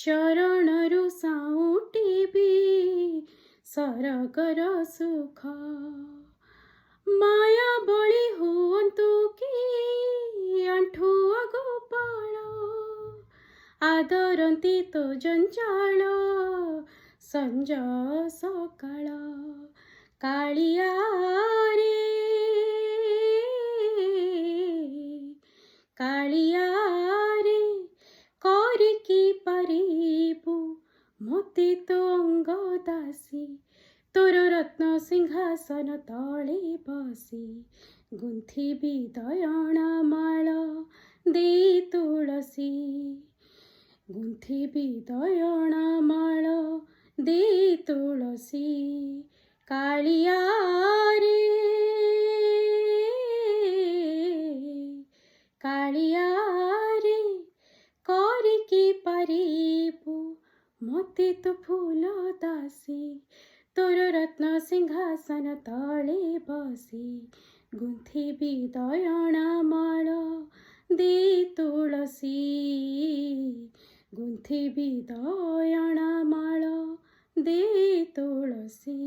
ଚରଣରୁ ସାଉଁଟିବି ସରଗର ସୁଖ। ମାୟା ବଳି ହୁଅନ୍ତୁ କି ଆଣ୍ଠୁଆ ଗୋପାଳ, ଆଦରନ୍ତି ତୋ ଜଞ୍ଜାଳ ସଞ୍ଜ ସକାଳ। କାଳିଆ ରେ କାଳିଆ ରେ କରିକି ପାରିବୁ ମୋତେ ତୋ ଅଙ୍ଗ ଦାସୀ, ତୋର ରତ୍ନ ସିଂହାସନ ତଳେ ବସି। ଗୁନ୍ଥିବି ଦୟଣା ମାଳ ଦେଇ ତୁଳସୀ, ଗୁନ୍ଥିବି ଦୟଣା ମାଳ ଦେଇ ତୁଳସୀ। କାଳିଆ ରେ କାଳିଆ ରେ କରିକି ପାରିବୁ ମୋତେ ତୋ ଫୁଲ ଦାସୀ, ତୋର ରତ୍ନ ସିଂହାସନ ତଳେ ବସି। ଗୁନ୍ଥିବି ଦୟଣା ମାଳ ଦେଇ ତୁଳସୀ, ଗୁନ୍ଥିବି ଦୟଣା ମାଳ ଦେଇ ତୁଳସୀ।